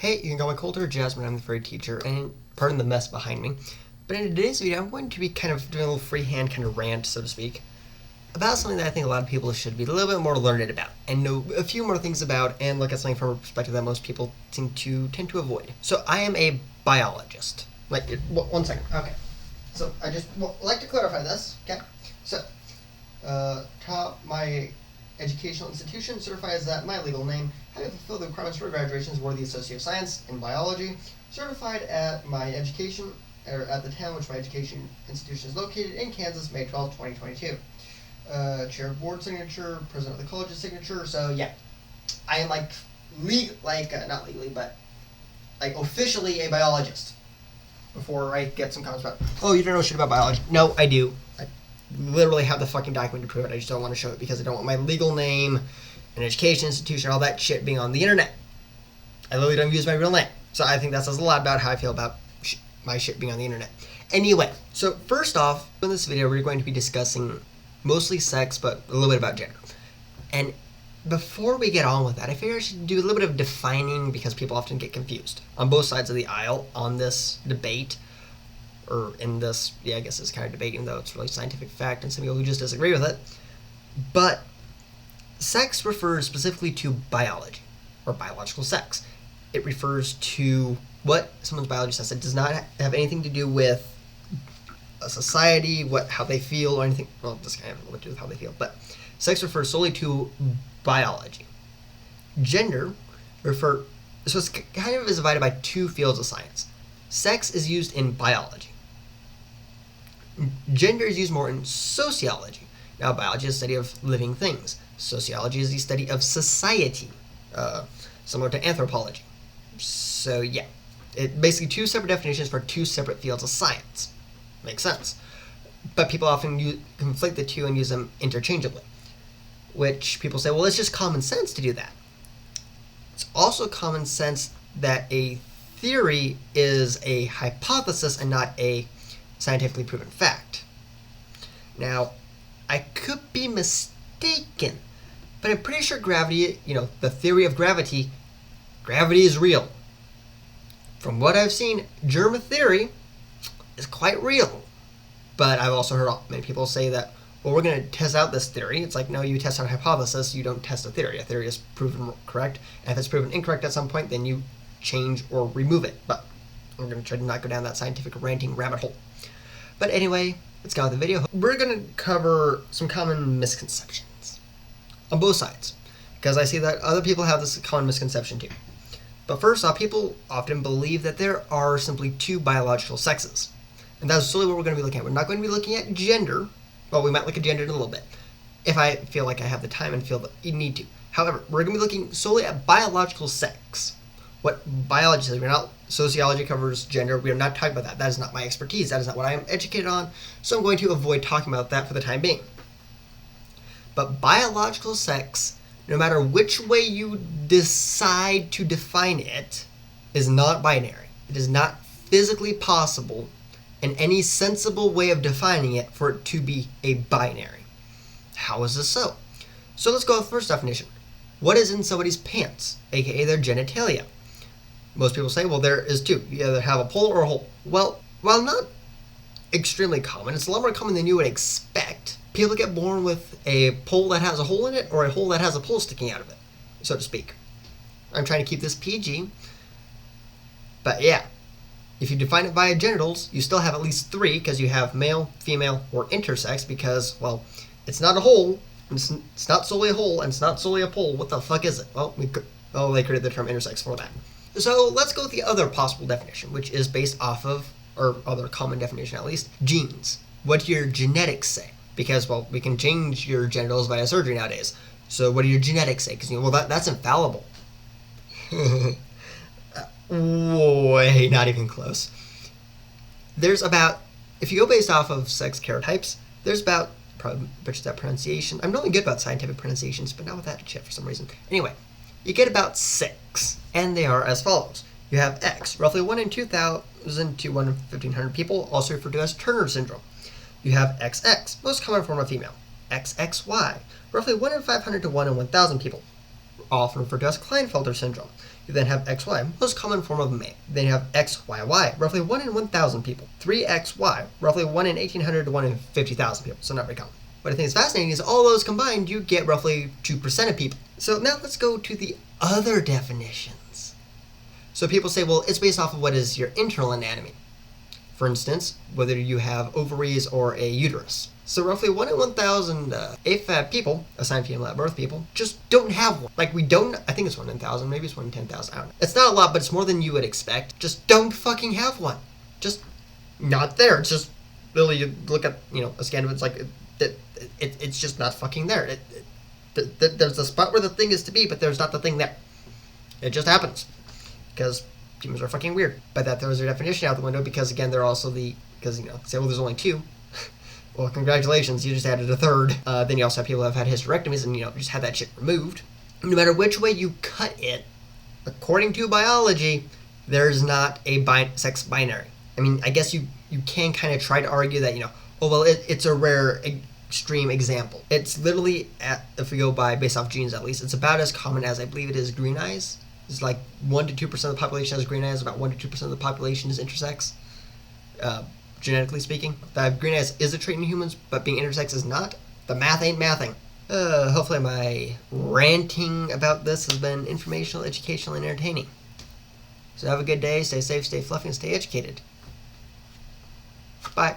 Hey, you can call me Coulter Jasmine, I'm the furry teacher, and pardon the mess behind me. But in today's video, I'm going to be kind of doing a little freehand kind of rant, so to speak, about something that I think a lot of people should be a little bit more learned about, and know a few more things about, and look at something from a perspective that most people tend to avoid. So I am a biologist. One second, okay. So I just like to clarify this, okay? So, my educational institution certifies that my legal name, having fulfilled the requirements for graduation, is worthy Associate of Science in Biology, certified at my education, or at the town which my education institution is located in Kansas, May 12, 2022. Chair of board signature, president of the college's signature, so yeah. I am not legally, but officially a biologist. Before I get some comments about, oh, you don't know shit about biology. No, I do. I literally have the fucking document to prove it. I just don't want to show it because I don't want my legal name, an education institution, all that shit being on the internet. I literally don't use my real name. So I think that says a lot about how I feel about my shit being on the internet. Anyway, so first off, in this video, we're going to be discussing mostly sex, but a little bit about gender. And before we get on with that, I figure I should do a little bit of defining because people often get confused on both sides of the aisle on this debate, or in this, I guess it's kind of debate, even though it's really scientific fact and some people who just disagree with it. But sex refers specifically to biology, or biological sex. It refers to what someone's biologist has said. It does not have anything to do with a society, how they feel, or anything. Well, this kind of has to do with how they feel, but sex refers solely to biology. Gender so it's kind of is divided by two fields of science. Sex is used in biology. Gender is used more in sociology. Now, biology is the study of living things. Sociology is the study of society, similar to anthropology. So yeah, it basically two separate definitions for two separate fields of science. Makes sense. But people often conflate the two and use them interchangeably, which people say, well, it's just common sense to do that. It's also common sense that a theory is a hypothesis and not a scientifically proven fact. Now, I could be mistaken, but I'm pretty sure gravity, the theory of gravity is real. From what I've seen, germ theory is quite real. But I've also heard many people say that, well, we're going to test out this theory. It's like, no, you test out a hypothesis, you don't test a theory. A theory is proven correct, and if it's proven incorrect at some point, then you change or remove it. But I'm going to try to not go down that scientific ranting rabbit hole. But anyway, let's get on with the video. We're going to cover some common misconceptions on both sides, because I see that other people have this common misconception too. But first off, people often believe that there are simply two biological sexes. And that's solely what we're going to be looking at. We're not going to be looking at gender. Well, we might look at gender in a little bit, if I feel like I have the time and feel that you need to. However, we're going to be looking solely at biological sex. What biology says. Sociology covers gender. We are not talking about that. That is not my expertise. That is not what I am educated on. So I'm going to avoid talking about that for the time being. But biological sex, no matter which way you decide to define it, is not binary. It is not physically possible in any sensible way of defining it for it to be a binary. How is this so? So let's go with the first definition. What is in somebody's pants, aka their genitalia? Most people say, well, there is two. You either have a pole or a hole. Well, while not extremely common, it's a lot more common than you would expect. People get born with a pole that has a hole in it, or a hole that has a pole sticking out of it, so to speak. I'm trying to keep this PG, but yeah. If you define it via genitals, you still have at least three, because you have male, female, or intersex, because, well, it's not a hole, it's not solely a hole, and it's not solely a pole. What the fuck is it? Well, they created the term intersex for that. So let's go with the other possible definition, which is based off of, or other common definition at least, genes. What do your genetics say? Because, well, we can change your genitals via surgery nowadays. So what do your genetics say? Because, that's infallible. Way not even close. There's about, if you go based off of sex karyotypes, there's about, probably butchered that pronunciation. I'm not really good about scientific pronunciations, but not with that shit for some reason. Anyway, you get about 6, and they are as follows. You have X, roughly 1 in 2,000 to 1 in 1,500 people, also referred to as Turner syndrome. You have XX, most common form of female. XXY, roughly 1 in 500 to 1 in 1,000 people, often referred to as Klinefelter syndrome. You then have XY, most common form of MAME. Then you have XYY, roughly 1 in 1,000 people. 3XY, roughly 1 in 1,800 to 1 in 50,000 people, so not very common. What I think is fascinating is all those combined, you get roughly 2% of people. So now let's go to the other definitions. So people say, well, it's based off of what is your internal anatomy. For instance, whether you have ovaries or a uterus. So roughly 1 in 1,000 AFAB people, assigned female at birth people, just don't have one. Like, we don't, I think it's 1 in 1,000, maybe it's 1 in 10,000, I don't know. It's not a lot, but it's more than you would expect. Just don't fucking have one. Just not there. It's just, literally, you look at, a scan of it, it's like, it's just not fucking there. There's a spot where the thing is to be, but there's not the thing there. It just happens. Because humans are fucking weird. But that throws their definition out the window because, again, they're also say, well, there's only 2. Well, congratulations, you just added a 3rd. Then you also have people who have had hysterectomies and, just had that shit removed. No matter which way you cut it, according to biology, there's not a sex binary. I mean, I guess you can kind of try to argue that, it's a rare extreme example. It's literally, if we go based off genes at least, it's about as common as I believe it is green eyes. It's like 1 to 2% of the population has green eyes, about 1 to 2% of the population is intersex. Genetically speaking, that green eyes is a trait in humans, but being intersex is not. The math ain't mathing. Hopefully my ranting about this has been informational, educational, and entertaining. So have a good day, stay safe, stay fluffy, and stay educated. Bye.